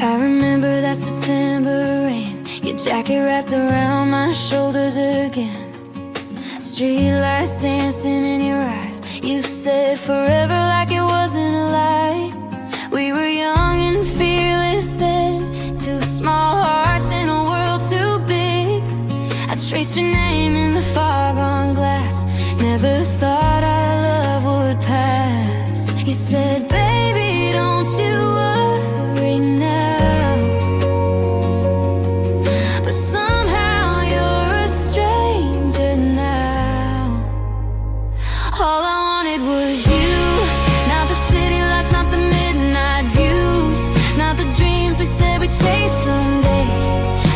I remember that September rain, your jacket wrapped around my shoulders again. Streetlights dancing in your eyes, you said forever like it wasn't a lie. We were young and fearless then, two small hearts in a world too big. I traced your name in the fog on glass, never thought our love would pass. You said, baby, don't you worry now, but somehow you're a stranger now. All I wanted was you, not the city lights, not the midnight views, not the dreams we said we'd chase someday,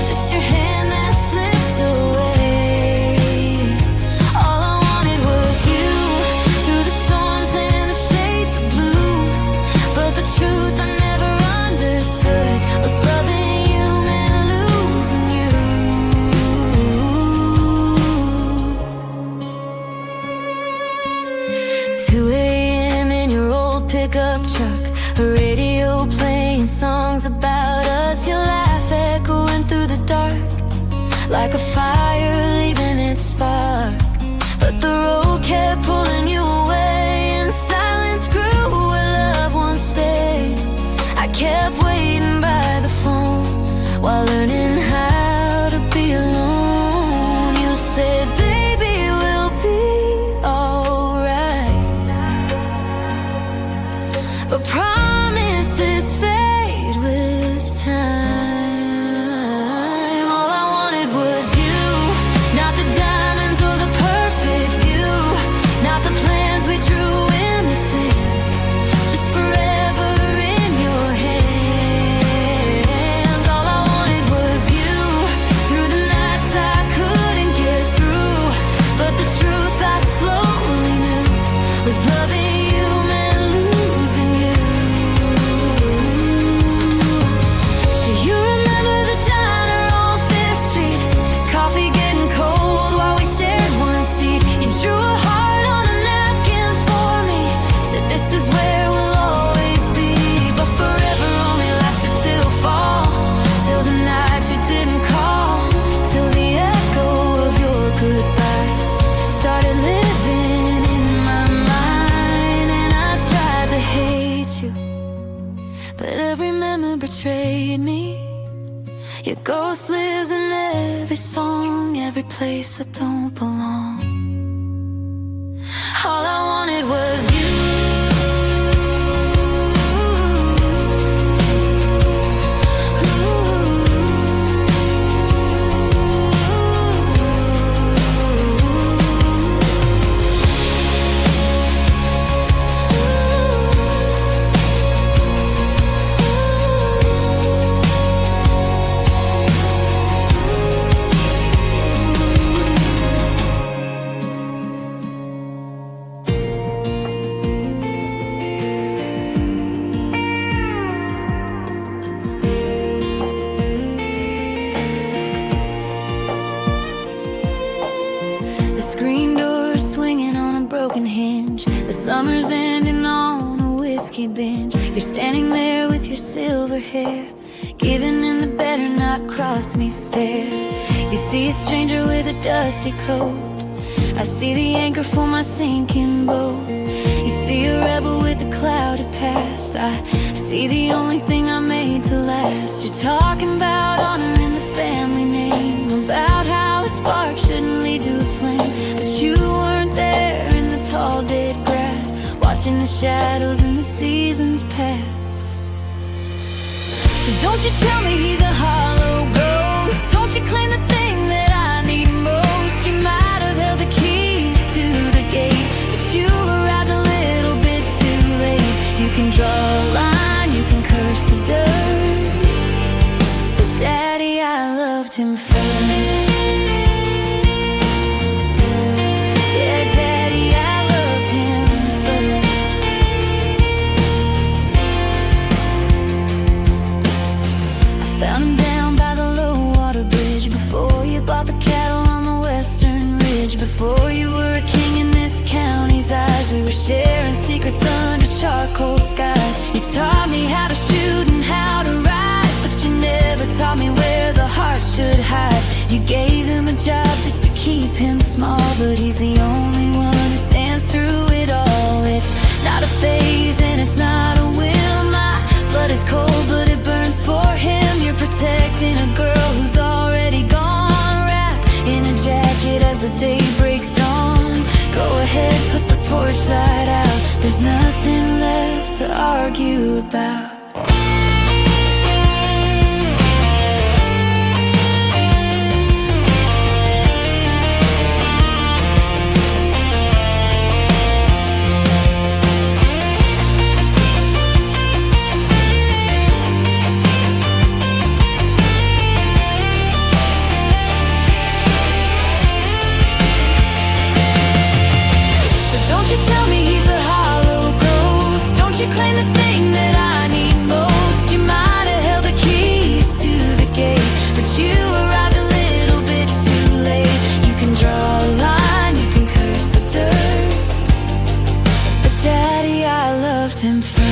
just your hand that slipped away. All I wanted was you, through the storms and the shades of blue, but the truth I never understood was loving you meant losing you. 2 a.m. in your old pickup truck, a radio playing songs about us, your laugh echoing through the dark like a fire leaving its spark. But the road kept pulling you away, and silence grew where love once stayed. I kept waiting by the phone while learning how to be alone. You said, baby, we'll be alright, but promises fade with time. All I wanted was you, not the diamonds or the perfect view, not the plans we drew in the sand, just forever in your hands. All I wanted was you, through the nights I couldn't get through, but the truth I slowly knew was loving you meant losing you. Do you remember the diner on Fifth Street? Coffee getting cold while we shared one seat. You drew a heart on a napkin for me, said this is where we'll always be. But forever only lasted till fall, till the night you didn't call, till the echo of your goodbye started living in my mind. And I tried to hate you, but every memory betrayed me. Your ghost lives in every song, every place I don't belong. All I wanted was you. The screen door swinging on a broken hinge, the summer's ending on a whiskey binge. You're standing there with your silver hair, giving in the better not cross me stare. You see a stranger with a dusty coat, I see the anchor for my sinking boat. You see a rebel with a clouded past, I see the only thing I made to last. You're talking about honor in the family name, about how a spark shouldn't lead to a flame, but you weren't there in the tall dead grass, watching the shadows and the seasons pass. So don't you tell me he's a hollow ghost, don't you claim the thing that I need most. You might have held the keys to the gate, but you arrived a little bit too late. You can draw a line, you can curse the dirt, but Daddy, I loved him first. Yeah, Daddy, I loved him first. I found him down by the low water bridge, before you bought the cattle on the western ridge, before you were a king in this county's eyes. We were sharing secrets under charcoal skies. You taught me how to shoot and how to ride, should hide. You gave him a job just to keep him small, but he's the only one who stands through it all. It's not a phase and it's not a whim. My blood is cold but it burns for him. You're protecting a girl who's already gone, wrapped in a jacket as the day breaks dawn. Go ahead, put the porch light out. There's nothing left to argue about. Claim the thing that I need most. You might have held the keys to the gate, but you arrived a little bit too late. You can draw a line, you can curse the dirt, but Daddy, I loved him first.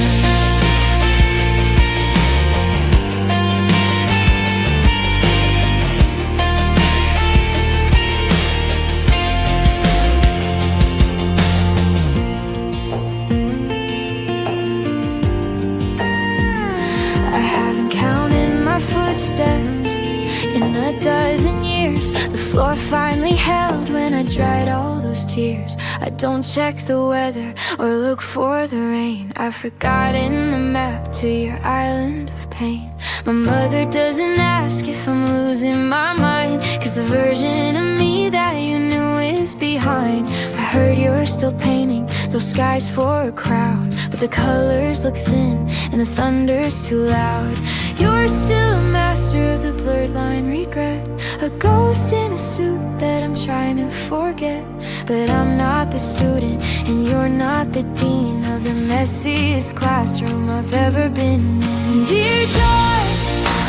Steps in a dozen years. The floor finally held when I dried all those tears. I don't check the weather or look for the rain. I've forgotten the map to your island of pain. My mother doesn't ask if I'm losing my mind, 'cause the version of me that you knew is behind. I heard you're still painting those skies for a crowd, but the colors look thin and the thunder's too loud. You're still a master of the blurred line regret, a ghost in a suit that I'm trying to forget. But I'm not the student and you're not the dean of the messiest classroom I've ever been in. Dear John,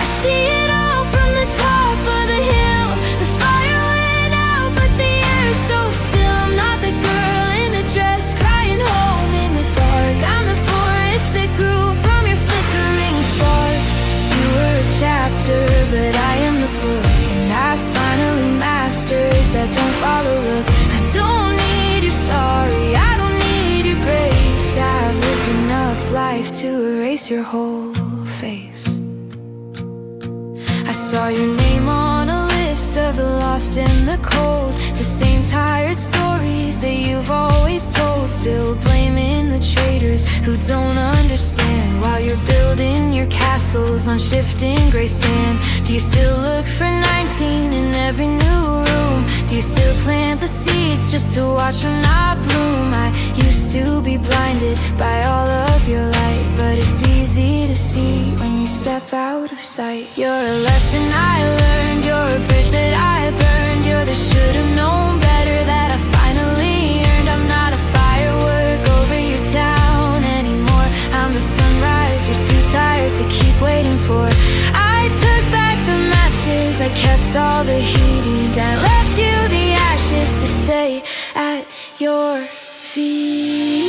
I see it all from the top of the hill. The fire went out but the air is so still. I'm not the girl in the dress crying home in the dark. I'm the forest that grew from your flickering spark. You were a chapter but I am the book, and I finally mastered that don't follow look. I don't need your sorry, I don't need your grace. I've lived enough life to erase your whole face. I saw your name on a list of the lost and the cold, the same tired stories that you've always told. Still blaming the traitors who don't understand, while you're building your castles on shifting gray sand. Do you still look for 19 in every new room? Do you still plant the seeds just to watch them not bloom? I used to be blinded by all of your light, but it's easy to see when you step out of sight. You're a lesson I learned, you're a bridge that I burned. You're the should've known better that I finally earned. I'm not a firework over your town anymore. I'm the sunrise you're too tired to keep waiting for. I took back the matches, I kept all the heat, I left you the ashes to stay at your feet.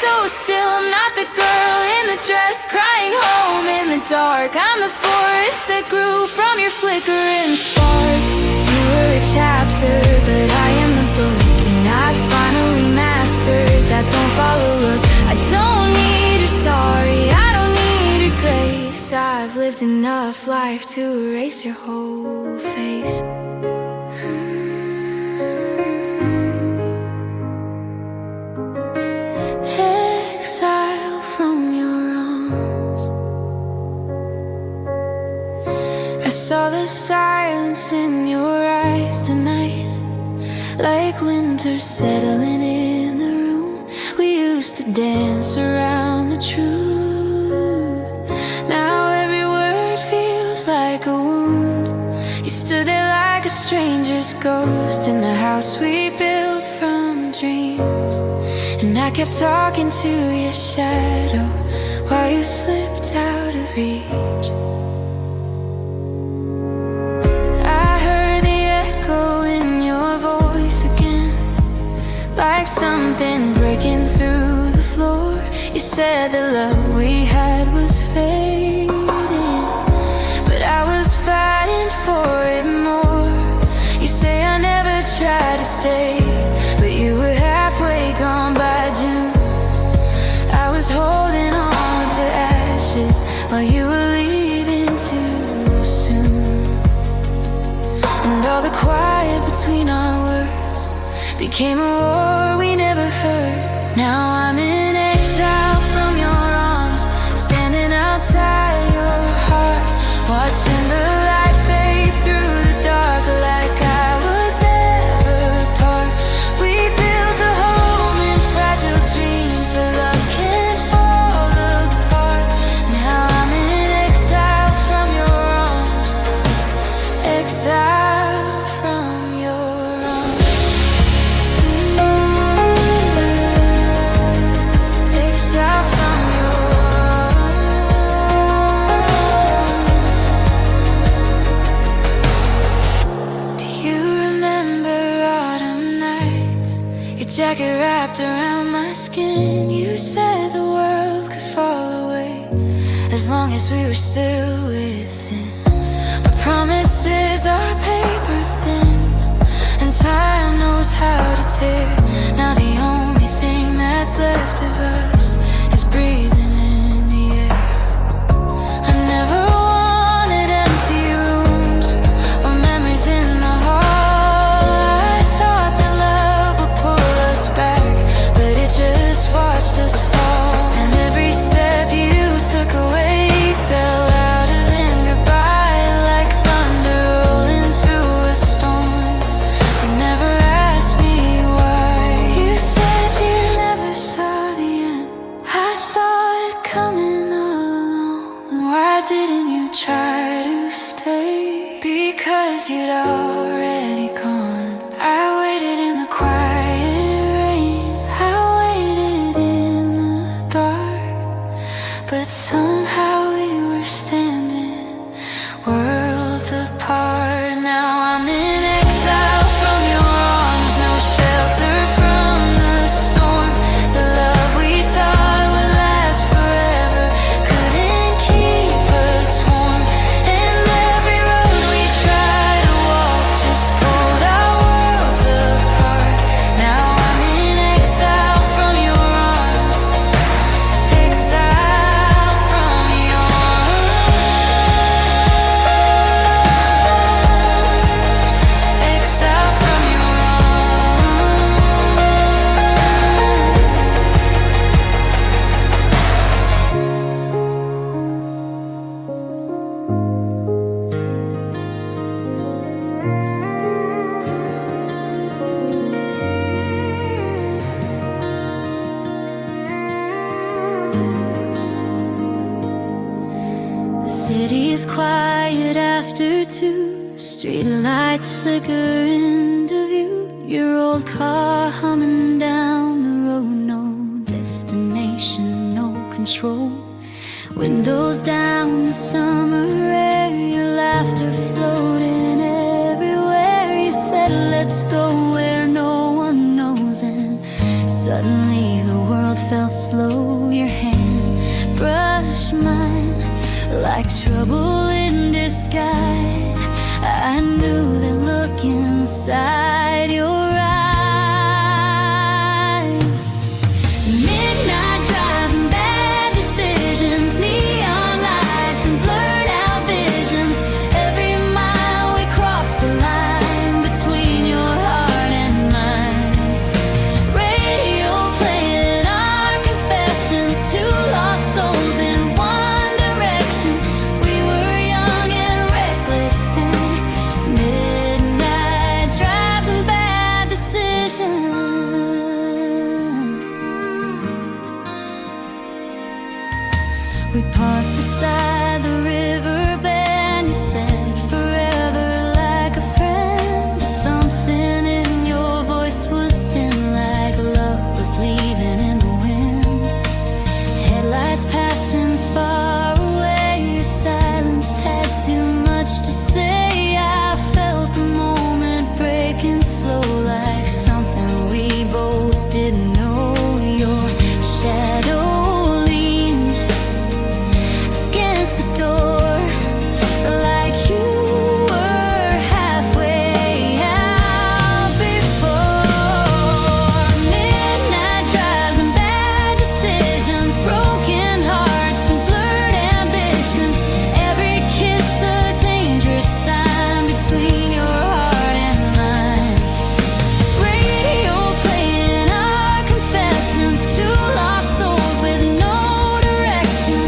So still, I'm not the girl in the dress crying home in the dark. I'm the forest that grew from your flickering spark. You were a chapter, but I am the book, and I finally mastered that don't follow look. I don't need your sorry, I don't need your grace. I've lived enough life to erase your whole face. Exile from your arms, I saw the silence in your eyes tonight, like winter settling in the room. We used to dance around the truth. Now every word feels like a wound. You stood there like a stranger's ghost in the house we built from dreams. And I kept talking to your shadow while you slipped out of reach. I heard the echo in your voice again, like something breaking through the floor. You said the love we had was fading, but I was fighting for it more. You say I never tried to stay, but you were halfway gone by June. I was holding on to ashes while you were leaving too soon. And all the quiet between our words became a war we never heard. Now I'm in exile from your arms, standing outside your heart, watching the light fade through the dark like I was never apart. We built a home in fragile dreams, but love can fall apart. Now I'm in exile from your arms, exile from your arms. Exile from your arms. Do you remember autumn nights? Your jacket wrapped around my skin. You said the world could fall away as long as we were still within. But promises are paper thin, and time knows how to tear. Now the only thing that's left of us is breathing in the air. I never wanted empty rooms or memories in the hall. I thought that love would pull us back, but it just watched us fall. And every step you took away fell louder than goodbye, like thunder rolling through a storm. You never asked me why. You said you never saw the end. I saw it coming all along. Why didn't you try to stay? Because you'd already gone. I waited in the quiet rain, I waited in the dark, but somehow we were standing worlds apart. Now I'm in exile from your arms, no shelter from the storm. The love we thought would last forever couldn't keep us warm. And every road we tried to walk just pulled our worlds apart. Now I'm in exile from your arms, exile from your arms, exile from your The city is quiet after 2. Street lights flicker into view. Your old car humming down the road. No destination, no control. Windows down, the summer air. Your laughter floating everywhere. You said let's go where no one knows. And suddenly the world felt slow. Your hand brushed mine like trouble in disguise. I knew that look inside your eyes. Midnight driving, bad decisions, neon lights and blurred out visions. Every mile we crossed the line between your heart and mine. Radio playing our confessions, 2 lost souls in one direction. We were young and reckless then. Midnight drives and bad decisions. We parked beside the river bend. You said forever like a friend. Something in your voice was thin, like love was leaving sinking slow like something we both didn't know. Your shadow leaned against the door like you were halfway out before. Midnight drives and bad decisions, broken hearts and blurred ambitions. Every kiss a dangerous sign between your heart and mine. Radio playing our confessions, two lost souls with no direction.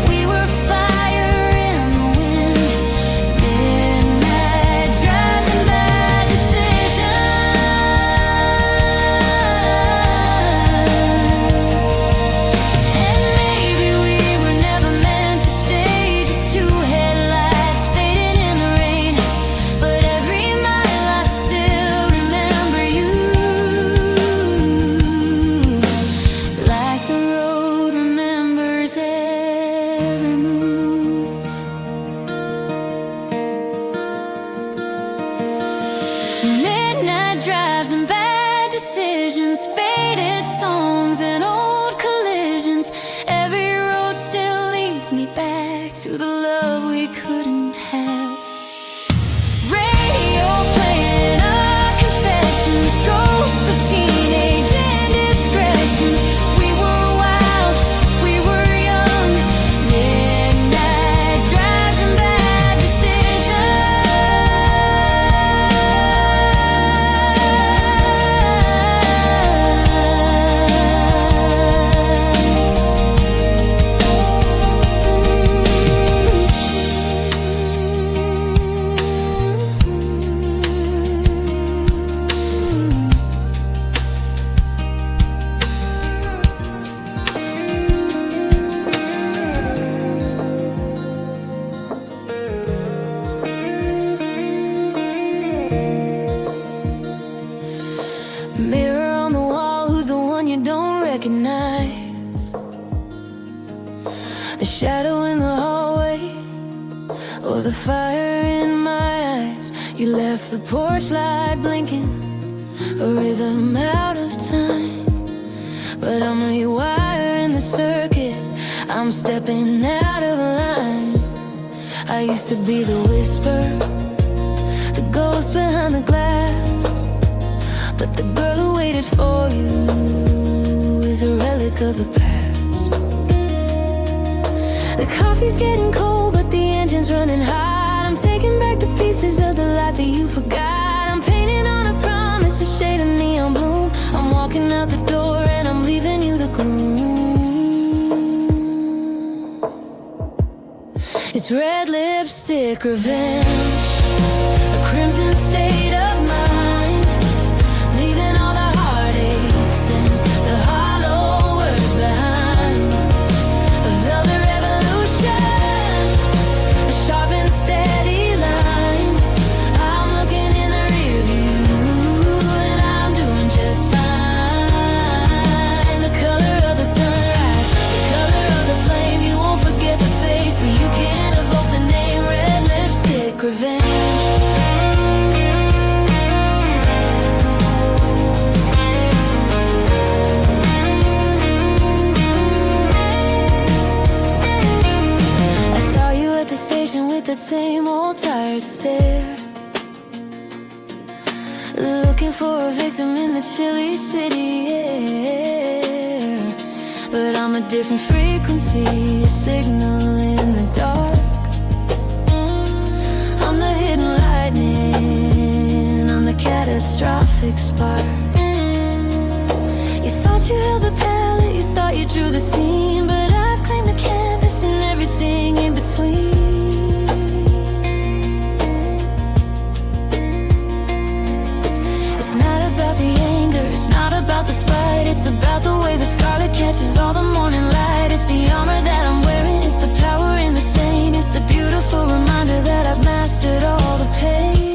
We were fire in the wind. Midnight drives and bad decisions. And maybe we were never meant to stay, just two headlights fading in the rain. But every mile I still remember you, like the road remembers every move. Midnight drives and bad decisions, faded songs and old collisions. Every road still leads me back to the love we couldn't have. Radio playing our confessions, ghosts of teenage indiscretions. We were wild, we were young. Midnight drives and bad Mirror on the wall, who's the one you don't recognize? The shadow in the hallway, or the fire in my eyes? You left the porch light blinking, a rhythm out of time. But I'm rewiring the circuit, I'm stepping out of the line. I used to be the whisper, the ghost behind the glass. But the girl who waited for you is a relic of the past. The coffee's getting cold, but the engine's running hot. I'm taking back the pieces of the life that you forgot. I'm painting on a promise, a shade of neon bloom. I'm walking out the door and I'm leaving you the gloom. It's red lipstick revenge, a crimson state of mind, leaving all the heartaches and the hollow words behind. A velvet revolution, a sharp and steady line. I'm looking in the rear view and I'm doing just fine. The color of the sunrise, the color of the flame. You won't forget the face, but you can't evoke the name. Red lipstick revenge. With that same old tired stare, looking for a victim in the chilly city air. But I'm a different frequency, a signal in the dark. I'm the hidden lightning, I'm the catastrophic spark. You thought you held the palette, you thought you drew the scene, but I've claimed the canvas and everything in between. About the spite, it's about the way the scarlet catches all the morning light. It's the armor that I'm wearing, it's the power in the stain. It's the beautiful reminder that I've mastered all the pain.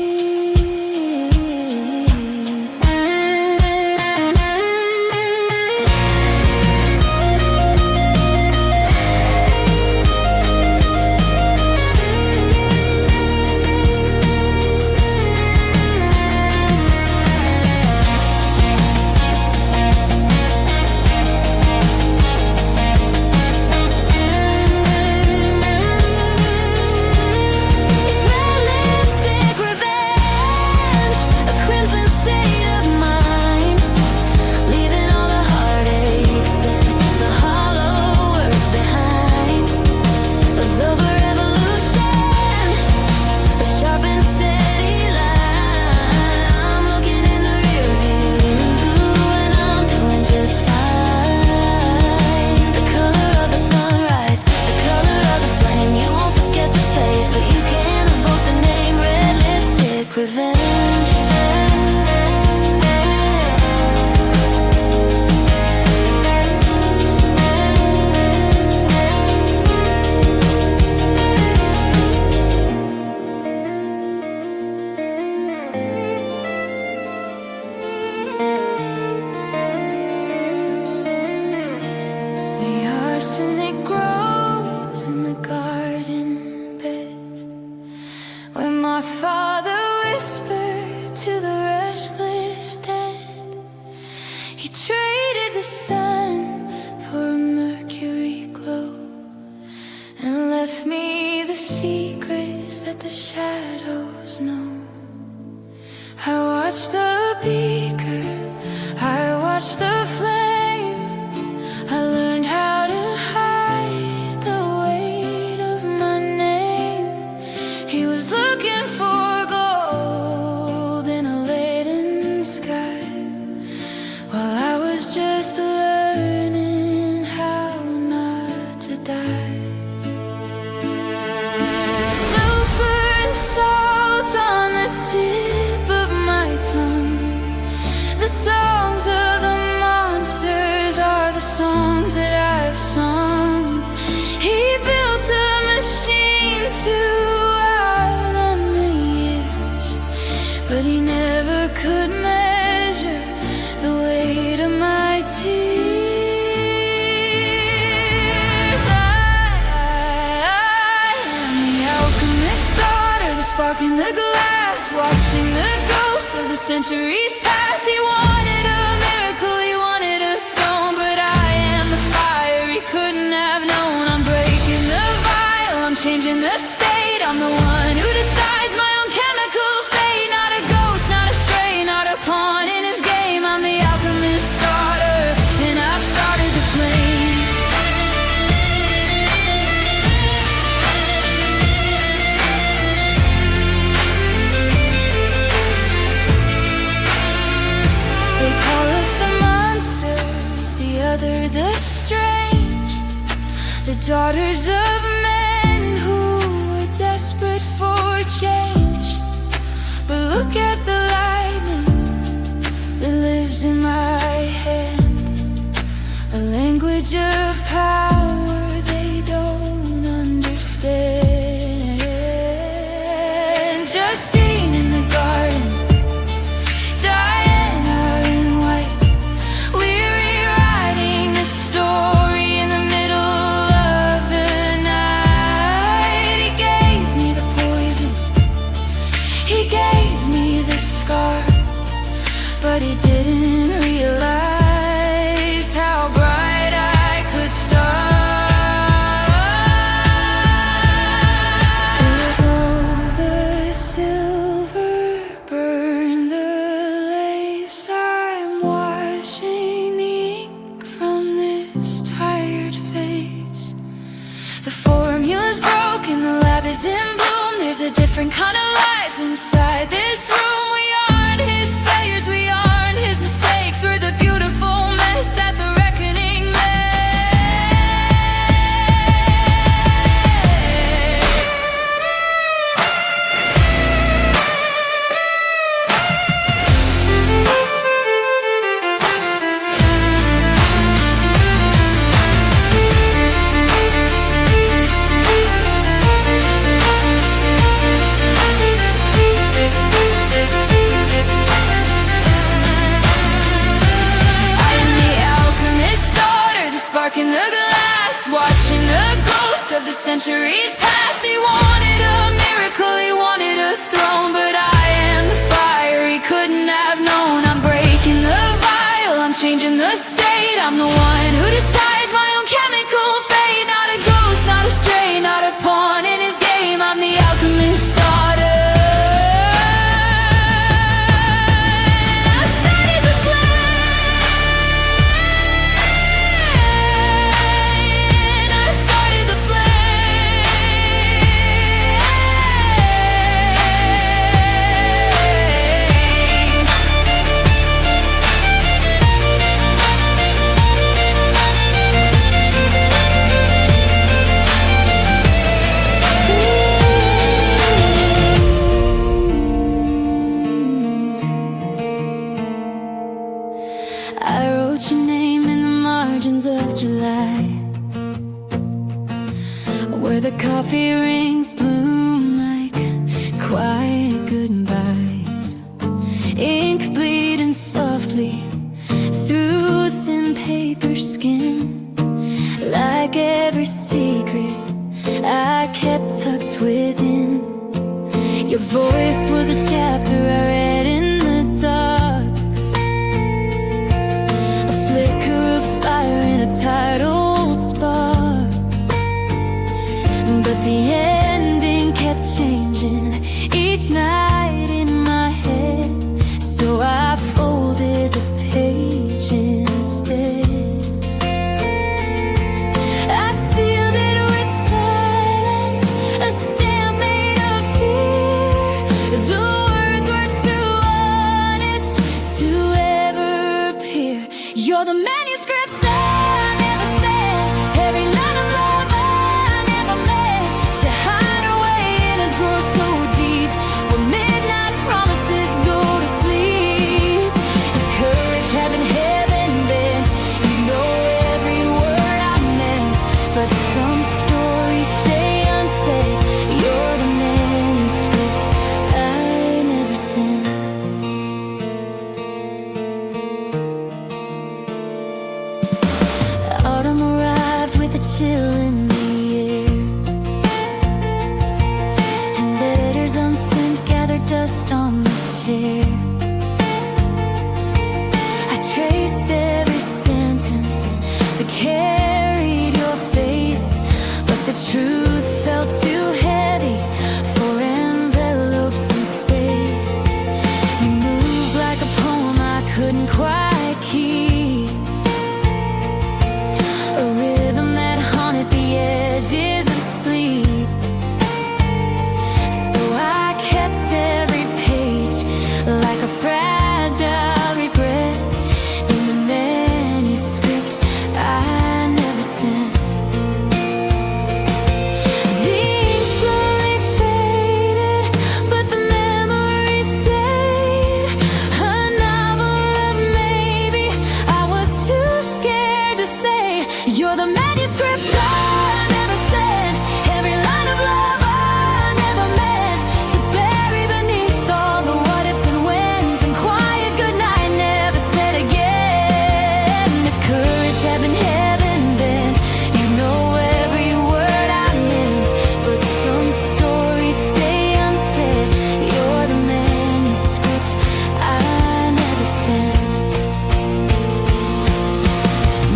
sun for a mercury glow, and left me the secrets that the shadows know. I watched the beaker, I watched the flame, I learned how to hide the weight of my name. He was looking for gold in a laden sky, while I was just learning how not to die. Sulfur and salt on the tip of my tongue. The songs of the monsters are the songs that I've sung. He built a machine to outrun the years, but he never could measure the weight of my tears. I am the alchemist's daughter, the spark in the glass, watching the ghosts of the centuries pass. He wanted a miracle, he wanted a throne, but I am the fire he couldn't have known. I'm breaking the vial, I'm changing the state. I'm the one who decides my own chemical fate. Not a ghost, not a stray, not a pawn in his game. I'm the alchemist's daughter, and I've started the flame. They call us the monsters, the other the strange, the daughters of men who are desperate for change. But look at the lightning that lives in my hand, a language of power they don't understand. Justine in the garden, Diana in white, we're rewriting the story in the middle of the night. He gave me the poison, he gave me the scar, but he didn't realize how bright I could start. Dissolve the silver, burn the lace. I'm washing the ink from this tired face. The formula's broken, the lab is in bloom. There's a different kind of life inside this room. We aren't his failures, we aren't his mistakes. We're the beautiful mess that the reckoning in the glass, watching the ghosts of the centuries pass. He wanted a miracle, he wanted a throne, but I am the fire he couldn't have known. I'm breaking the vial, I'm changing the state. I'm the one who decides my own chemical fate. Not a ghost, not a stray, not a pawn in his game. I'm the alchemist's daughter. I wrote your name in the margins of July, where the coffee rings bloom like quiet goodbyes. Ink bleeding softly through thin paper skin, like every secret I kept tucked within. Your voice was a chapter I read in the dark, a flicker of You're the manuscript I never said, every line of love I never meant to hide away in a drawer so deep where midnight promises go to sleep. If courage had been heaven bent, you know every word I meant. But some stories stay unsaid. You're the manuscript I never sent. Autumn arrived with a chill in the air, and letters unsent gathered dust on the chair. I traced every sentence that carried your face, but the truth felt too heavy for envelopes in space. You moved like a poem I couldn't quite keep, a rhythm that haunted the edges of sleep. So I kept every page like a fragile regret in the manuscript I never sent. The ink slowly faded, but the memory stayed. A novel of maybe I was too scared to say. You're the manuscript I never sent, every line of love I never meant to bury beneath all the what ifs and whens and quiet goodnight never said again. If courage had been heaven bent, you know every word I meant. But some stories stay unsaid. You're the manuscript I never sent.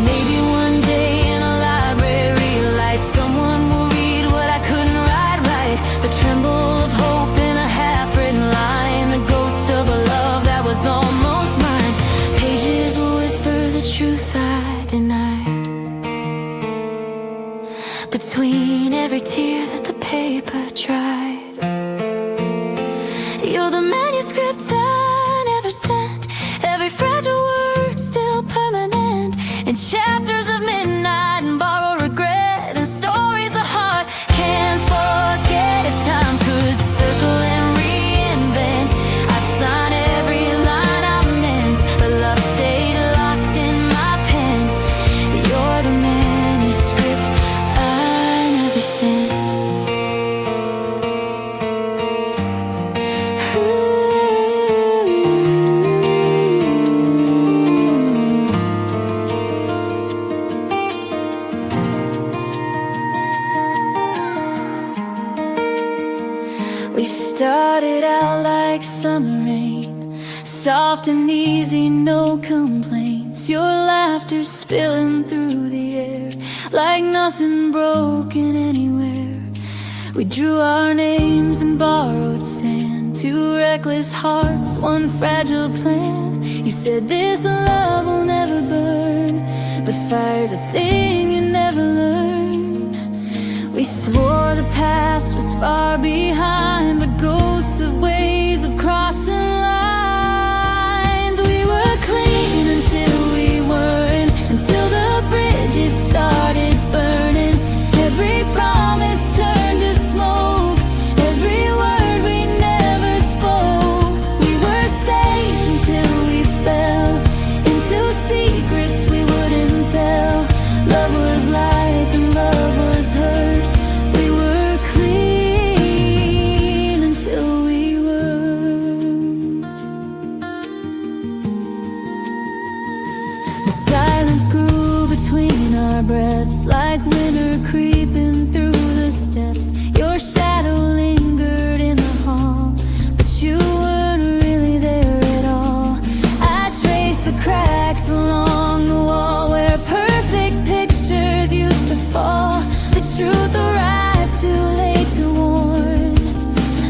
Maybe one day in a library light, someone will read what I couldn't write right. The tremble of hope in a half-written line, the ghost of a love that was almost mine. Pages will whisper the truth I denied, between every tear that the paper dried. You're the manuscript I never sent, every fragile word still permanent, in chapters of midnight and borrowed regret, and stories the heart can't forget. If time could circle and reinvent, I'd sign every line I meant, but love stayed locked in my pen. You're the manuscript I never sent. We started out like summer rain, soft and easy, no complaints. Your laughter spilling through the air like nothing broken anywhere. We drew our names and borrowed sand, two reckless hearts, one fragile plan. You said this love will never burn, but fire's a thing you never learn. We swore the past was far behind, but ghosts of ways of crossing lines. We were clean until we weren't, until the bridges started burning. Every promise turned to smoke, every word we never spoke. We were safe until we fell into secrets we wouldn't tell. Love was light and love was hurt. We were clean until we weren't. The silence grew between our breaths like winter creeping through the steps. Your shadow lingered in the hall, but you weren't really there at all. I traced the cracks along the wall where perfect pictures used to fall. The truth arrived too late to warn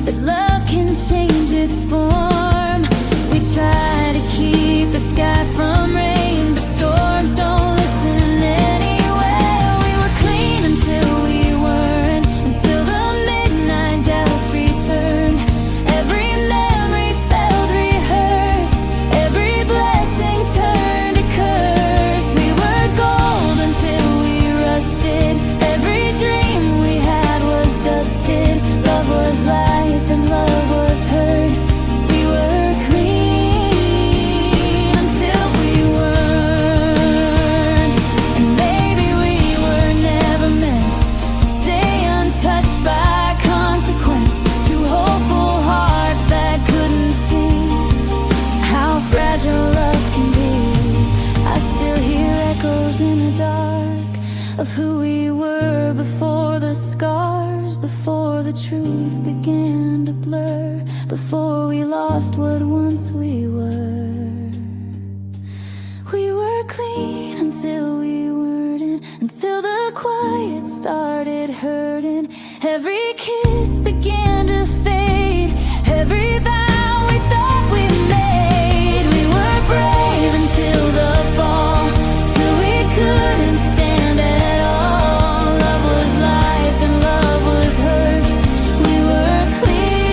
that love can change its form. We try to keep the sky from rain, but storms don't listen anyway. We were clean until we weren't, until the midnight doubts returned. Every memory felt rehearsed, every blessing turned to curse. of who we were before the scars, before the truth began to blur, before we lost what once we were. We were clean until we weren't, until the quiet started hurting. Every kiss began to fade, every vow we thought we made. We were brave until the fall, till we couldn't stand at all. Love was life and love was hurt. We were clean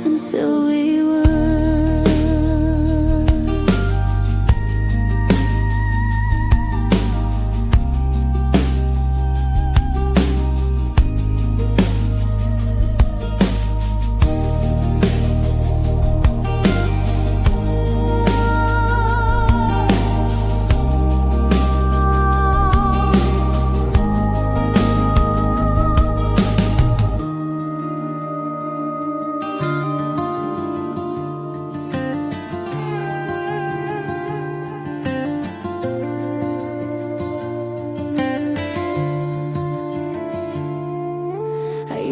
until we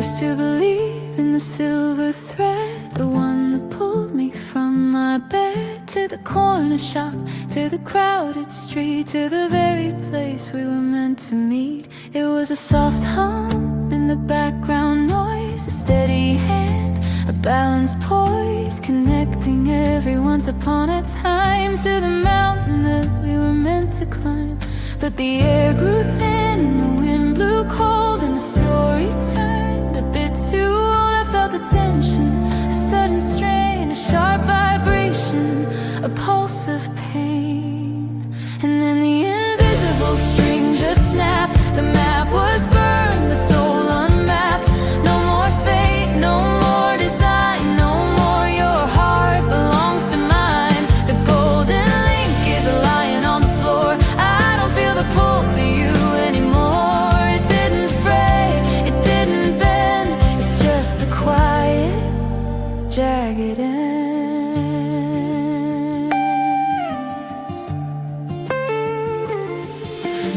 used to believe in the silver thread, the one that pulled me from my bed to the corner shop, to the crowded street, to the very place we were meant to meet. It was a soft hum in the background noise, a steady hand, a balanced poise, connecting every once upon a time to the mountain that we were meant to climb. But the air grew thin and the wind blew cold and the story turned a bit too old. I felt a tension, a sudden strain, a sharp vibration, a pulse of pain. And then the invisible string just snapped. The map was burned, the soul unmapped. No more fate, no more design, no more your heart belongs to mine. The golden link is lying on the floor. I don't feel the pull to you anymore. It didn't fray, it didn't bend. It's just the quiet, jagged end.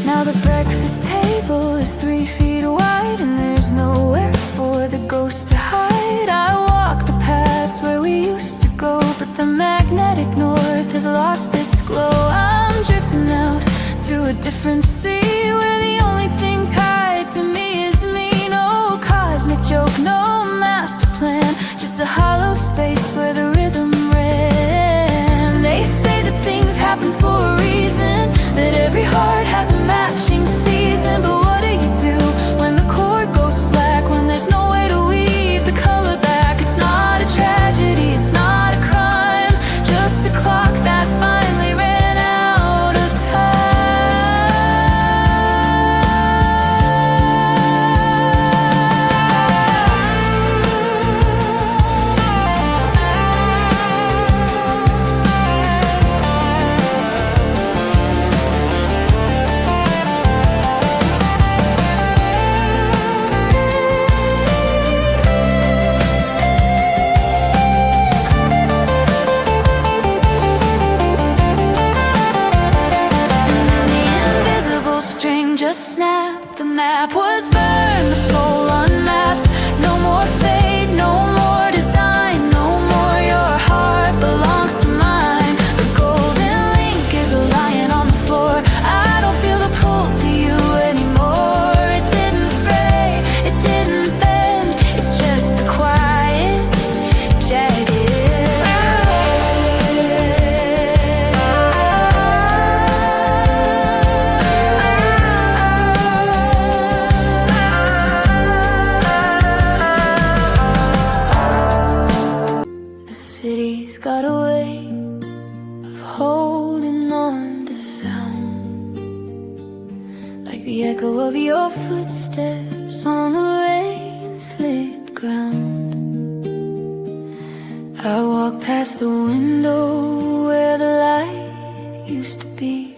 Now the breakfast table is 3 feet wide, and there's nowhere for the ghost to hide. I walk the paths where we used to go, but the magnetic north has lost its glow. I'm drifting out to a different sea, where the only thing tied to me is me. No cosmic joke, no master plan, just a hollow space where the rhythm ran. They say that things happen for a reason, that every heart has a matching season. But what do you do when the cord goes slack, when there's no way to weave the color back? It's not a tragedy, it's not a crime, just a clock that finally ran out of just snapped. The map was burned, the soul unmapped. No more fate, no more design, no more your heart belongs to mine. The golden link is lying on the floor. I don't feel the pull to you anymore. It didn't fray, it didn't bend. It's just the quiet, jagged city's got a way of holding on to sound, like the echo of your footsteps on the rain-slit ground. I walk past the window where the light used to be.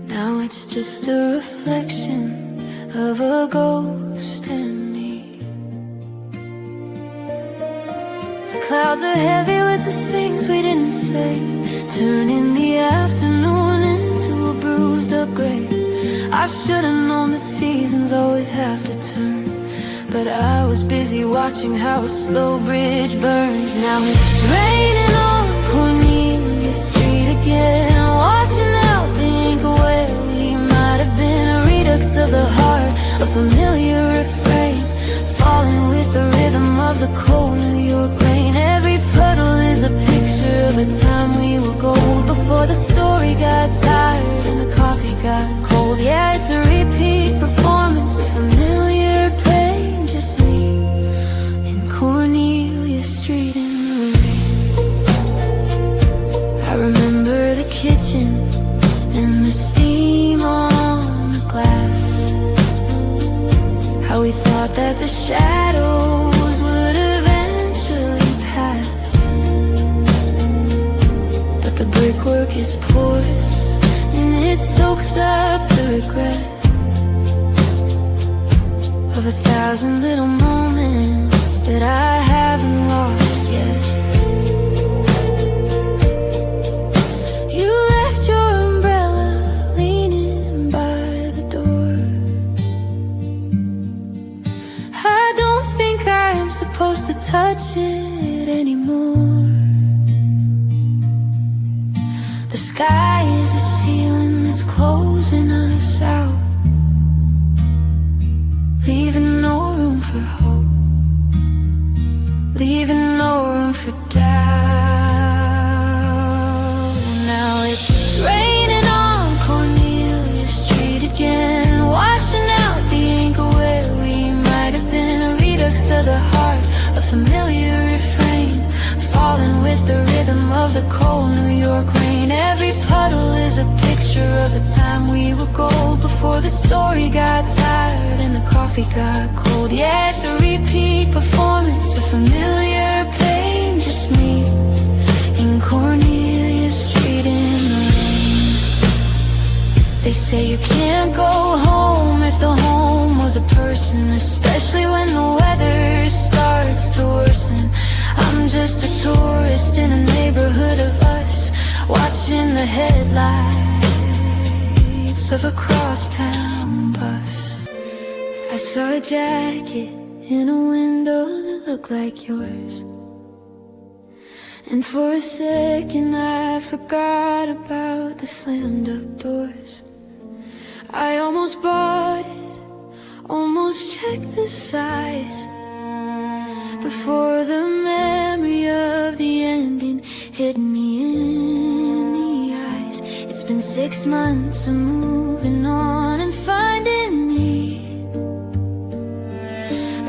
Now it's just a reflection of a ghost in me. Clouds are heavy with the things we didn't say, turning the afternoon to a bruised up grave. I should've known the seasons always have to turn, but I was busy watching how a slow bridge burns. Now it's raining on Cornelia Street again, washing out the ink where we might have been. A redux of the heart, a familiar refrain, falling with the rhythm of the cold New York rain. Every puddle is a picture of a time we were gold, before the story got tired and the coffee got cold. Yeah, it's a repeat performance, a familiar pain, just me in Cornelia Street in the rain. I remember the kitchen and the steam on the glass, how we thought that the shadows would eventually pass, but the brickwork is porous and it soaks up the regret of 1,000 little moments that I haven't lost yet. You left your umbrella leaning by the door. I don't think I am supposed to touch it anymore. The sky is a ceiling that's closing us out, leaving no room for hope, leaving no room for doubt. Now it's raining on Cornelia Street again, washing out the ink where we might have been. A redux of the heart, a familiar refrain, falling with the rhythm of the cold New York rain. Every puddle is a picture of a time we were gold, before the story got tired and the coffee got cold. Yeah, it's a repeat performance, a familiar pain, just me in Cornelia Street in the rain. They say you can't go home if the home was a person, especially when the weather starts to worsen. I'm just a tourist in a neighborhood of us, watching the headlights of a crosstown bus. I saw a jacket in a window that looked like yours, and for a second I forgot about the slammed up doors. I almost bought it, almost checked the size, before the memory of the ending hit me in the eyes. It's been 6 months of moving on and finding me,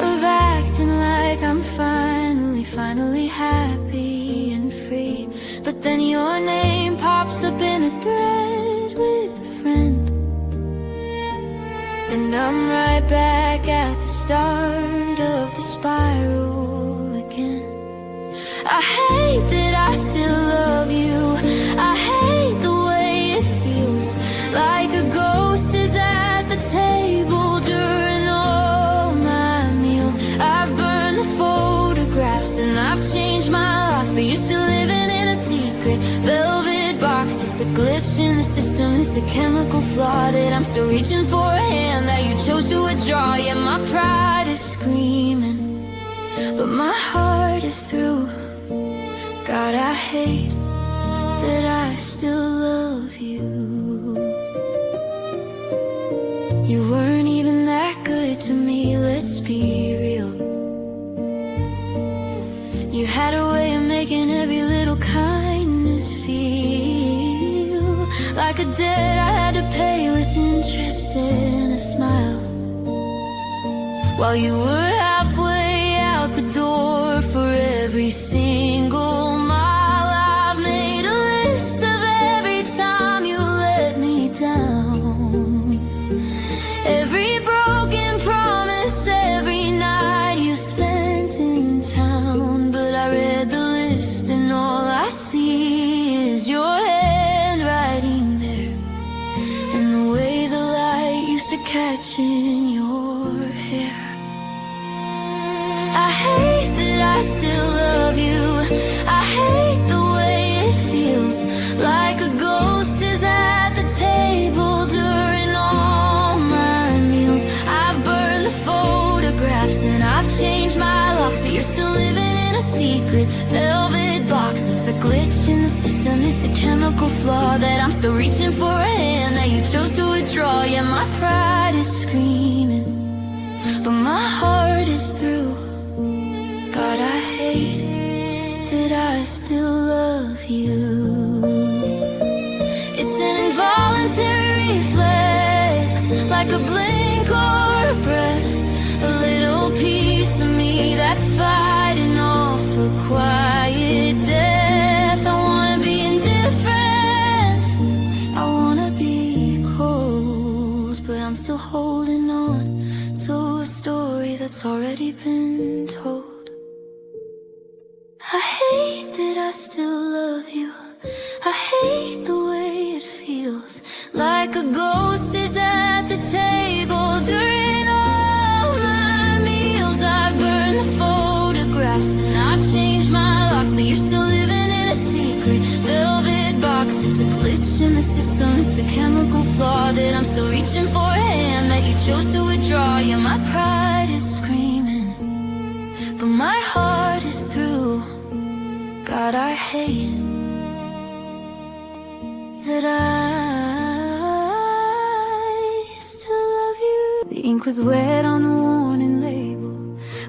of acting like I'm finally happy and free. But then your name pops up in a thread with a friend, and I'm right back at the start of the spiral again. I hate that I still love you, I hate the way it feels like a ghost is at the table during all my meals. I've burned the photographs and I've changed my locks, but you're still living in a secret velvet box. It's a glitch in the system, it's a chemical flaw that I'm still reaching for a hand that you chose to withdraw. Yeah, my pride is screaming, but my heart is through. God, I hate that I still love you. You weren't even that good to me, let's be real. You had a way of making every little kindness feel like a debt I had to pay with interest and a smile, while you were halfway out the door for every single mile. I've made a list of every time you let me down, every broken promise, every night you spent in town. But I read the list and all I see is your handwriting there, and the way the light used to catch in your hair. I hate that I still love you, I hate the way it feels like a ghost is at the table you're still living in a secret velvet box. It's a glitch in the system, it's a chemical flaw that I'm still reaching for a hand that you chose to withdraw. Yeah, my pride is screaming, but my heart is through. God, I hate that I still love you. It's an involuntary reflex, like a blink or a breath. A little piece of me that's fighting off a quiet death. I wanna be indifferent, I wanna be cold, but I'm still holding on to a story that's already been told. I hate that I still love you. I hate the way it feels, like a ghost is at the table during all my meals. I've burned the photographs and I've changed my locks, but you're still living in a secret velvet box. It's a glitch in the system, it's a chemical flaw that I'm still reaching for a hand that you chose to withdraw. Yeah, my pride is screaming, but my heart is through. God, I hate that I still love you. The ink was wet on the warning label,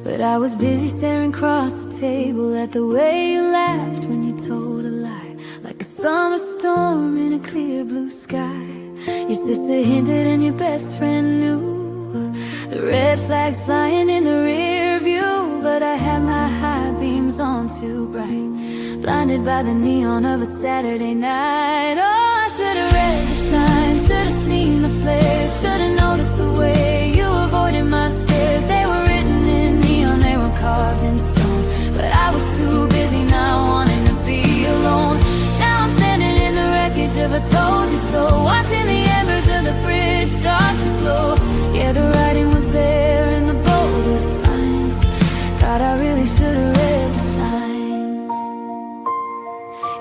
but I was busy staring across the table at the way you laughed when you told a lie, like a summer storm in a clear blue sky. Your sister hinted and your best friend knew the red flags flying in the rear view, but I had my high beams on too bright, blinded by the neon of a Saturday night. Oh, I should've read the signs, should've seen the flares, should've noticed the way you avoided my stares. They were written in neon, they were carved in stone, but I was too busy not wanting to be alone. Now I'm standing in the wreckage of a told you so, watching the embers of the bridge start to glow. Yeah, the writing was there in the boldest lines. God, I really should've read the signs.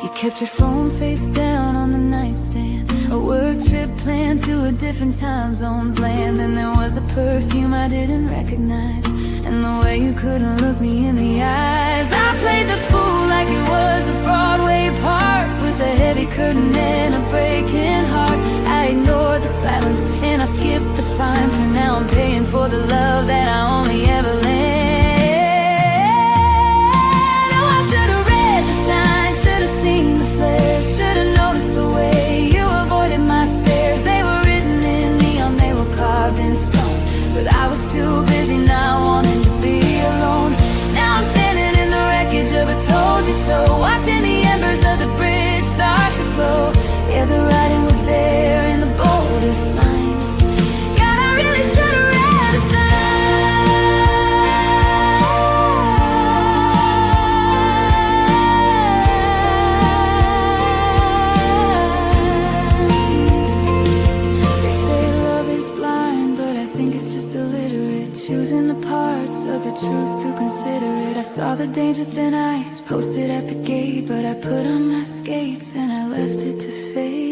You kept your phone face down on the nightstand, a work trip planned to a different time zone's land. And there was a perfume I didn't recognize, and the way you couldn't look me in the eyes. I played the fool like it was a Broadway part, with a heavy curtain and a breaking heart. I ignored the silence and I skipped the fine print. Now I'm paying for the love that I only ever lent. Should've noticed the way you avoided my stares. They were written in neon, they were carved in stone, but I was too busy not wanting to be alone. Now I'm standing in the wreckage of a told you so, watching the embers of the bridge start to glow. Yeah, the writing was there in the boldest lines. God, I really should've read the signs. Choosing the parts of the truth to consider it. I saw the danger thin ice posted at the gate, but I put on my skates and I left it to fade.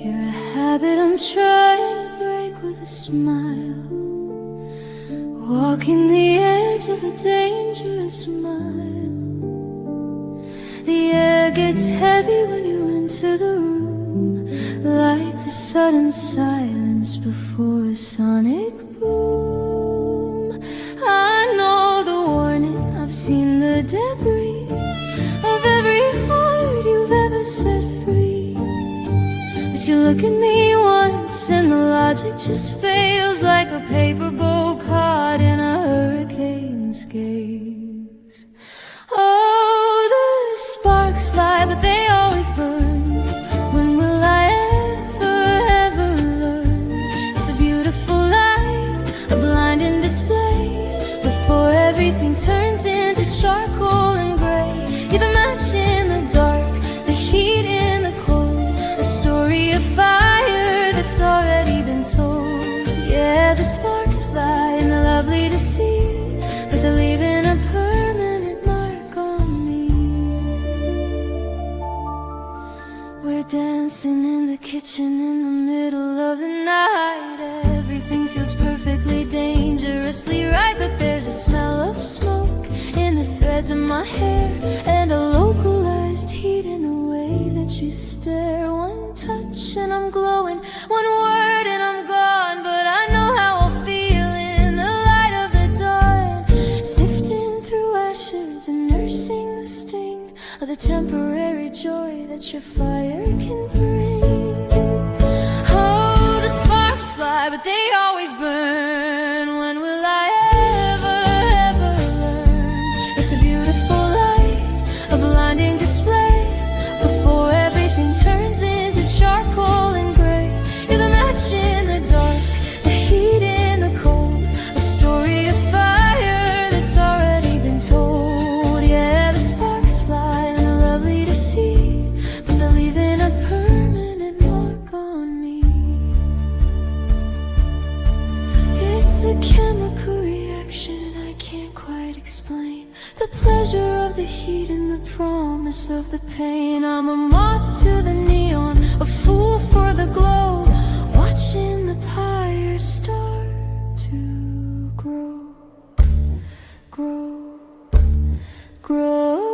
You're a habit I'm trying to break with a smile, walking the edge of a dangerous mile. The air gets heavy when you enter the room, like the sudden silence before a sonic boom. I know the warning, I've seen the debris of every heart you've ever set free. But you look at me once and the logic just fails, like a paper boat caught in a hurricane's gaze. Oh, the sparks fly, but they always burn. When will I ever learn? It's a beautiful light, a blinding display, before everything turns into charcoal and gray. You're the match in the dark, the heat in the cold, a story of fire that's already been told. Yeah, the sparks fly and they're lovely to see, but they're leaving a permanent mark on me. dancing in the kitchen in the middle of the night. Everything feels perfectly dangerously right, but there's a smell of smoke in the threads of my hair, and a localized heat in the way that you stare. One touch and I'm glowing, one word and I'm gone, but I know how I'll feel in the light of the dawn, sifting through ashes and nursing the sting of the temporary joy that your fire can bring. Oh, the sparks fly, but they always burn. When will I ever, ever learn? It's a beautiful light, a blinding display, before everything turns into charcoal and gray. You're the match in the dark, the heat in the cold, a story of fire that's already been told. Yeah, the sparks fly and they're lovely to see, but they're leaving a permanent mark on me. It's a chemical reaction I can't quite explain, the pleasure of the heat and the promise of the pain. I'm a moth to the neon, a fool for the glow, watching the pyre start to grow, grow, grow.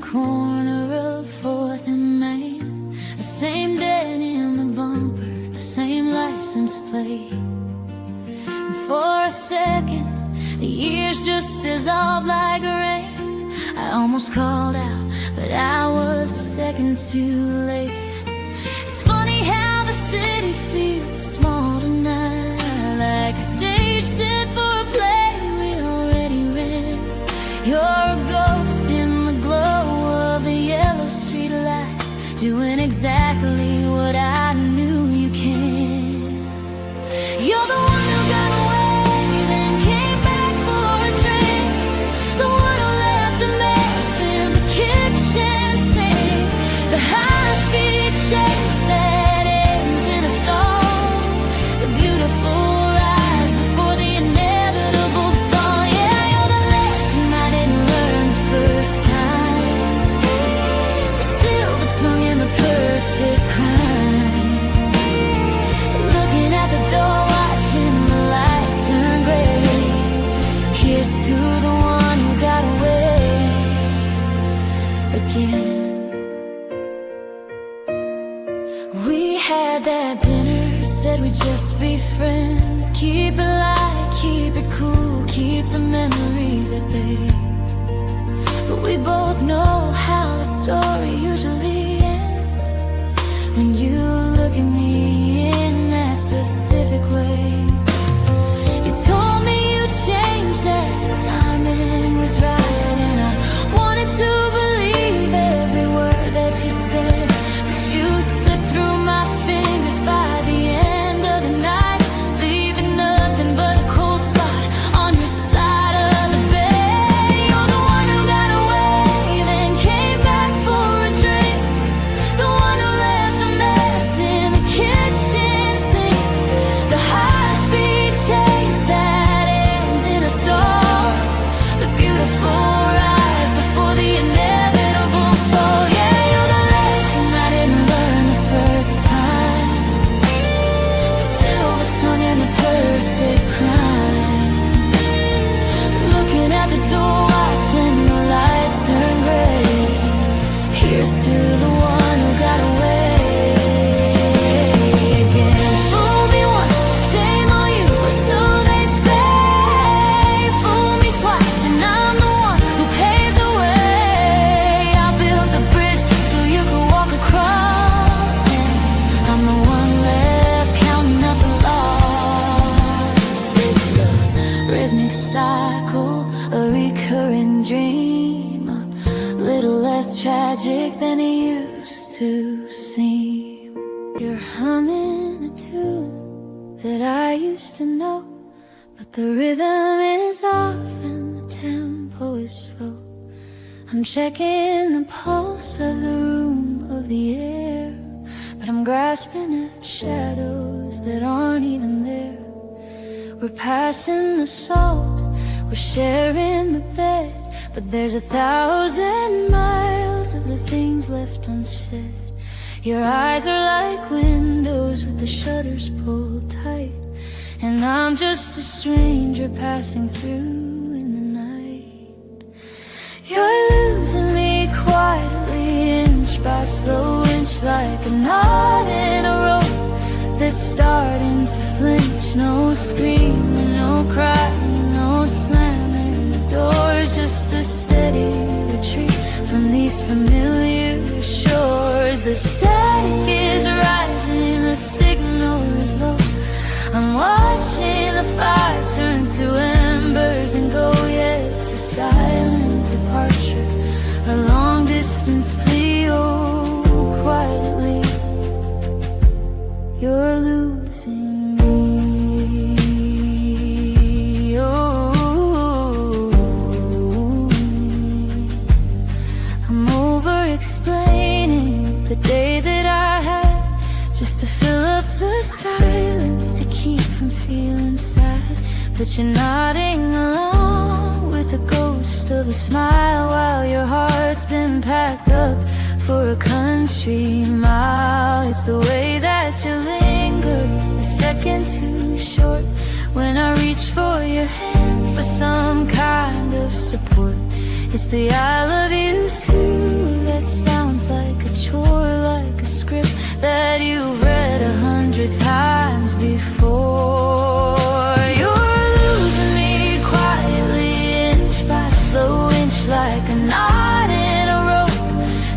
Corner of 4th and Main, the same dent in the bumper, the same license plate. And for a second, the years just dissolved like rain. I almost called out, but I was a second too late. It's funny how the city feels small tonight, like a stage set for a play we already read. You're a ghost in the glow of the yellow street light, doing exactly what I knew you can. You're the one who got away, then came back for a drink, the one who left a mess in the kitchen sink, the high-speed chase that ends in a stall, the beautiful rise before the inevitable fall. Yeah, you're the lesson I didn't learn the first time, the silver tongue and the perfect crime, looking at the door, watching the lights turn gray. Here's to the one who got away again. We had that dinner, said we'd just be friends, keep it light, keep it cool, keep the memories at bay. But we both know how the story usually ends, when you look at me in that specific way. You told me you changed, that the timing was right, and I wanted to believe every word that you said, but you slipped through my fingers by the end of the night, leaving nothing but a cold spot on your side of the bed. You're the one who got away, then came back for a drink, the one who left a mess in the kitchen sink, the high-speed chase that ends in a stall, the beautiful rise before the inevitable fall. Yeah, you're the lesson I didn't learn the first time, the silver tongue and the perfect crime, looking at the door, watching the lights turn gray. Here's to the one who got away again. Fool me once, shame on you, or so they say. Fool me twice, and I'm the one who paved the way. I built the bridge just so you could walk across, and I'm the one left counting up the loss. It's a rhythmic cycle, a recurring dream, a little less tragic than it used to seem. You're humming a tune that I used to know, but the rhythm is off and the tempo is slow. I'm checking the pulse of the room, of the air, but I'm grasping at shadows that aren't even there. We're passing the salt, we're sharing the bed, but there's 1,000 miles of the things left unsaid. Your eyes are like windows with the shutters pulled tight, and I'm just a stranger passing through in the night. You're losing me quietly, inch by slow inch, like a knot in a rope that's starting to flinch. No screaming, no crying, no slamming the doors, just a steady retreat from these familiar shores. The static is rising, the signal is low. I'm watching the fire turn to embers and go, yeah, it's a silent departure, a long distance plea. Oh, quietly, you're losing me. Oh, I'm over-explaining the day that I had, just to fill up the silence, to keep from feeling sad. But you're nodding along with the ghost of a smile, while your heart's been packed up for a country mile. It's the way that you linger, a second too short, when I reach for your hand for some kind of support. It's the I love you too that sounds like a chore, like a script that you've read 100 times before. You're losing me quietly, inch by slow inch, like a knot in a rope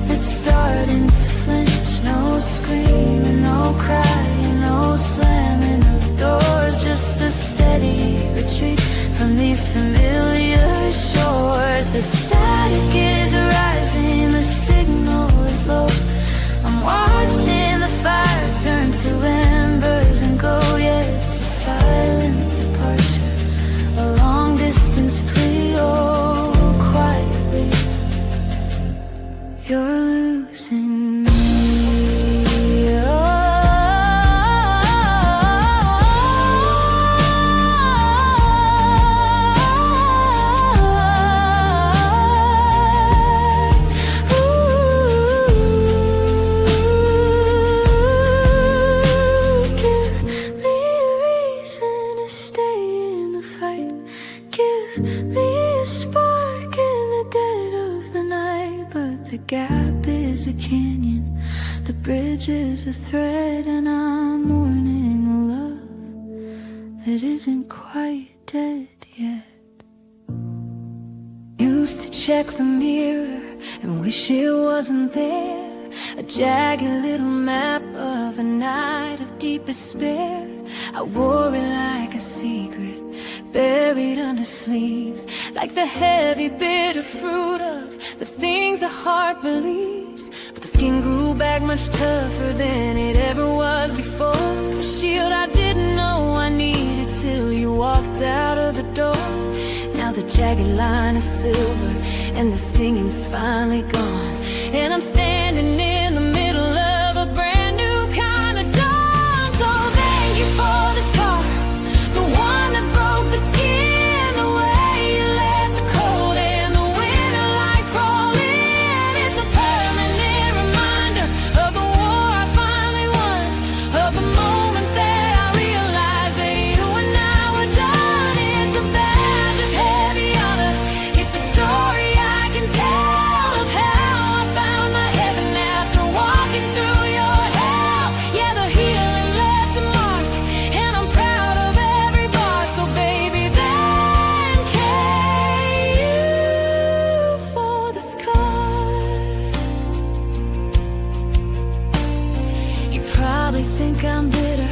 that's starting to flinch. No screaming, no crying, no slamming of doors, just a steady retreat from these familiar shores. The static is rising, the signal is low. I'm watching the fire turn to embers and go, yeah, it's a silent departure, a long distance plea. Oh, quietly, you're losing me. The gap is a canyon, the bridge is a thread, and I'm mourning a love that isn't quite dead yet. Used to check the mirror and wish it wasn't there, a jagged little map of a night of deep despair. I wore it like a secret, buried under sleeves, like the heavy bitter fruit of the things a heart believes. But the skin grew back much tougher than it ever was before, a shield I didn't know I needed till you walked out of the door. Now the jagged line is silver and the stinging's finally gone, and I'm standing in the middle of a brand new kind of dawn. So thank you for this car, the one that broke the skin, the way you let the cold and the winter light crawl in. It's a permanent reminder of the war I finally won, of the moment that I realized that you and I were done. It's a badge of heavy honor, it's a story I can tell of how I found my heaven after walking through your hell. Yeah, the healing left a mark, and I'm proud of every bar. So baby, thank you for this card. You probably think I'm bitter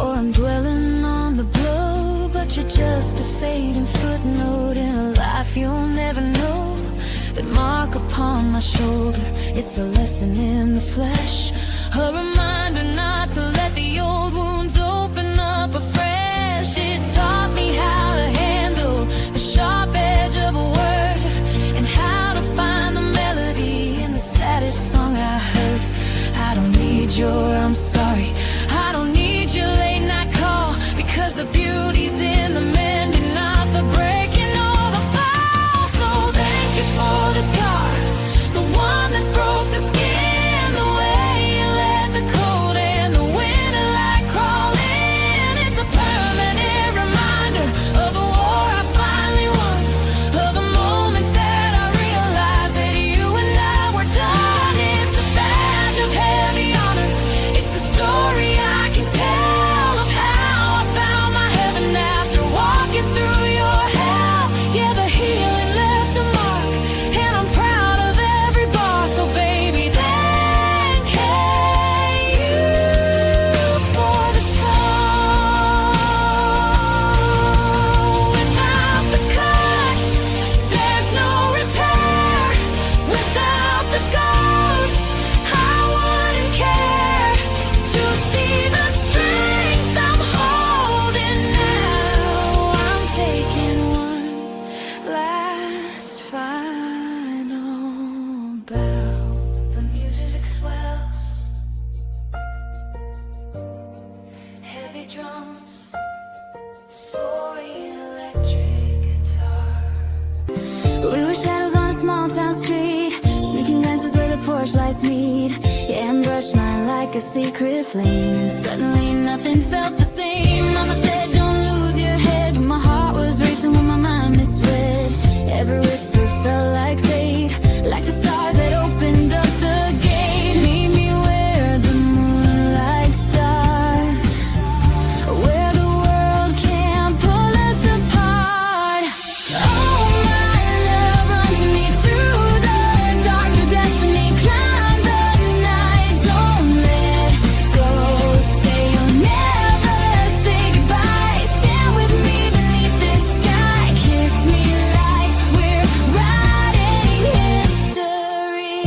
or I'm dwelling on the blow, but you're just a fading footnote in a life you'll never know. That mark upon my shoulder, it's a lesson in the flesh, a reminder not to let the old wounds open up afresh. It taught me how to handle the sharp edge of a word, and how to find the melody in the saddest song I heard. I don't need your I'm heavy drums, soaring electric guitar. We were shadows on a small town street, sneaking dances where the porch lights meet. Yeah, and brushed mine like a secret flame, and suddenly nothing felt the same. Mama said don't lose your head, but my heart was racing when my mind misread. Every whisper felt like fate, like the stars that opened up the gate. Meet me where the moonlight starts, where the world can't pull us apart. Oh my love, run to me through the dark, through destiny, climb the night. Don't let go, say you'll never say goodbye. Stand with me beneath this sky, kiss me like we're writing history.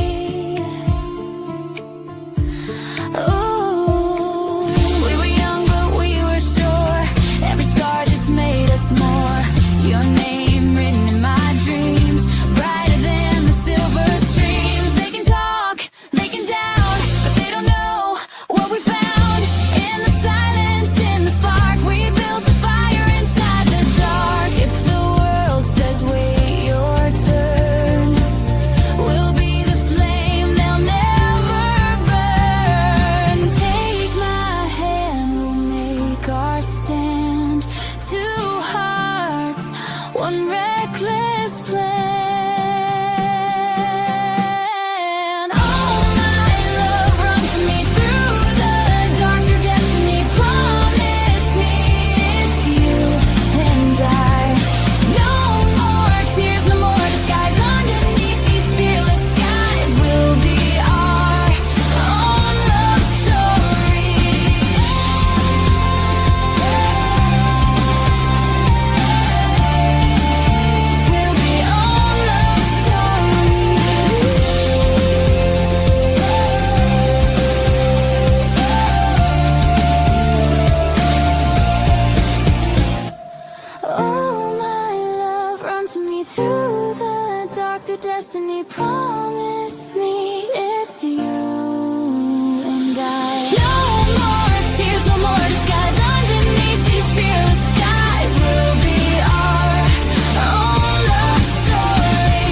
Oh, we were young but we were sure, every scar just made us more. Your name written in my dreams, brighter than the silver streams. They can talk, they can doubt, but they don't know what we found. In the silence, in the spark, we built a fire inside the dark. If the world says wait your turn, we'll be the flame they'll never burn. Take my hand, we'll make our stand. Two hearts, one reckless plan. Oh my love, run to me through the dark, through destiny, promise me it's you and I. No more tears, no more disguise. Underneath these fearless skies, we'll be our own love story. We'll be our love story. Oh my love, run to me through the dark, through destiny, promise me it's you and I. No more tears, no more disguise. Underneath these fearless skies, we'll be our own love story.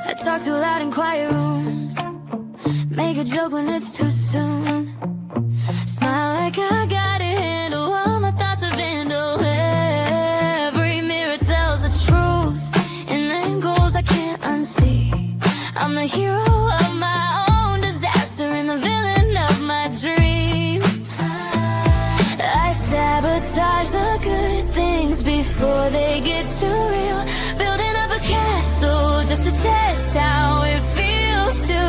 I talk too loud in quiet rooms, make a joke when it's too soon. Smile like I got it handled, while my thoughts are vandal. Every mirror tells the truth, in angles I can't unsee. I'm the hero of my own disaster and the villain of my dream. I sabotage the good things before they get too real, building up a castle just to test how it feels to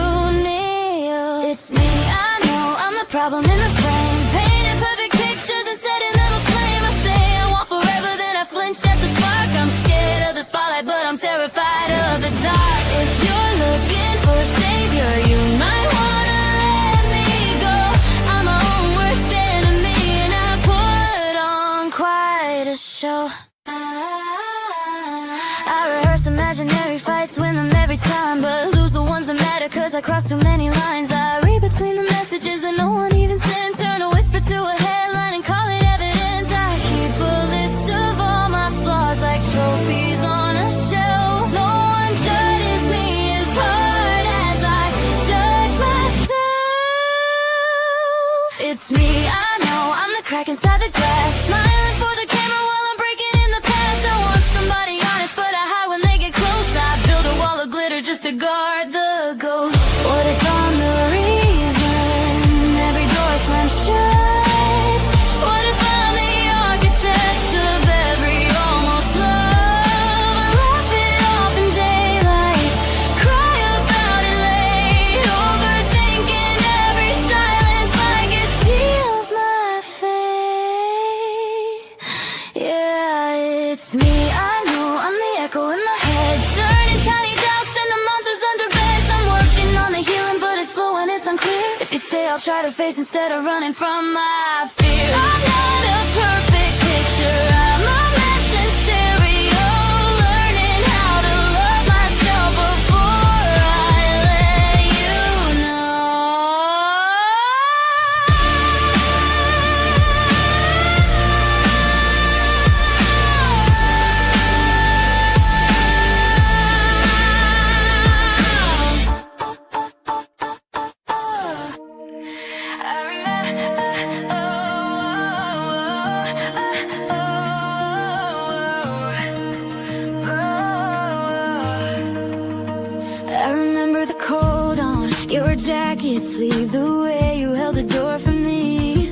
kneel. It's me, I know, I'm the problem in the frame, painting perfect pictures and setting them aflame. I say I want forever, then I flinch at the spark. I'm scared of the spotlight, but I'm terrified of the dark. If you're looking for a savior, you might wanna let me go. I'm my own worst enemy, and I put on quite a show. I rehearse imaginary fights, win them every time, but lose the ones that matter, cause I cross too many lines. I read between the messages that no one even sent, turn a whisper to a headline and call it evidence. I keep a list of all my flaws like trophies on a shelf. No one judges me as hard as I judge myself. It's me, I know, I'm the crack inside the glass, smiling for the camera while I'm breaking in the past. I want somebody honest, but I hide when they get close. I build a wall of glitter just to guard the ghost. What if I'm the reason every door slams shut? What if I'm the architect of every almost love? I laugh it off in daylight, cry about it late, overthinking every silence like it seals my fate. Yeah, it's me, I know, I'm the echo in my head, turning tiny doubts into monsters under beds. I'm working on the healing, but it's slow and it's unclear. If you stay, I'll try to face instead of running from my fear. I'm not a perfect picture, I'm a mess in stereo, learning how to love myself before I let you know. can't sleep the way you held the door for me.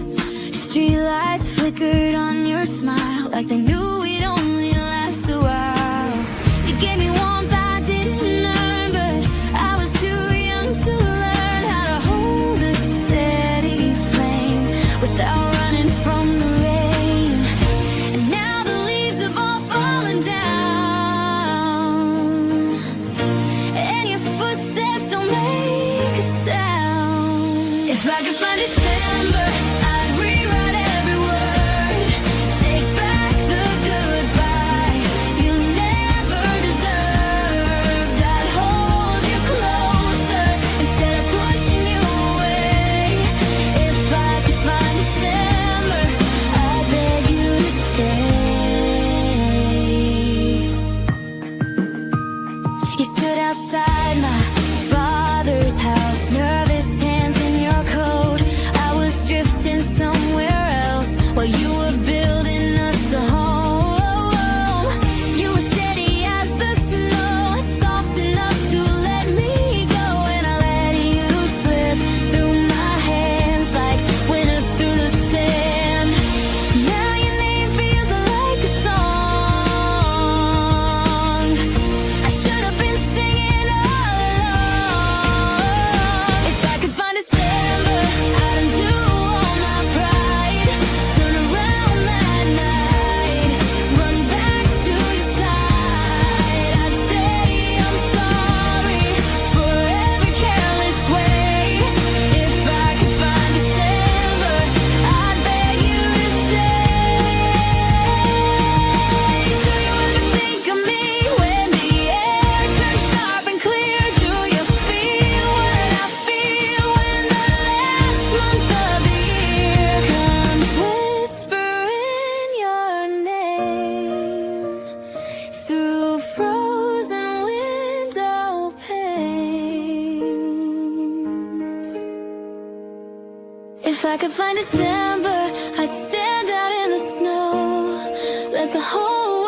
Streetlights flickered on your smile like they knew we'd only last a while. You gave me warmth I didn't earn, but I was too young to learn how to hold a steady flame without running from the rain. And now the leaves have all fallen down, and your footsteps don't make a sound. If I could find December, I'd rewrite every word, take back the goodbye you never deserved. I'd hold you closer instead of pushing you away. If I could find December, I'd beg you to stay. You stood outside my father's house, nervous hands in your coat. I was drifting somewhere else while you were building us a home. You were steady as the snow, soft enough to let me go, and I let you slip through my hands like winter through the sand. Now your name feels like a song I should have been singing all along. If I could find December, I'd undo all my pride, turn around that night, run back to your side. I'd say I'm sorry for every careless way. If I could find December, I'd beg you to stay. Do you ever think of me when the air turns sharp and clear? Do you feel what I feel when the last month of the year comes whispering your name through frozen window panes? If I could find December, I'd stand out in the snow, let the whole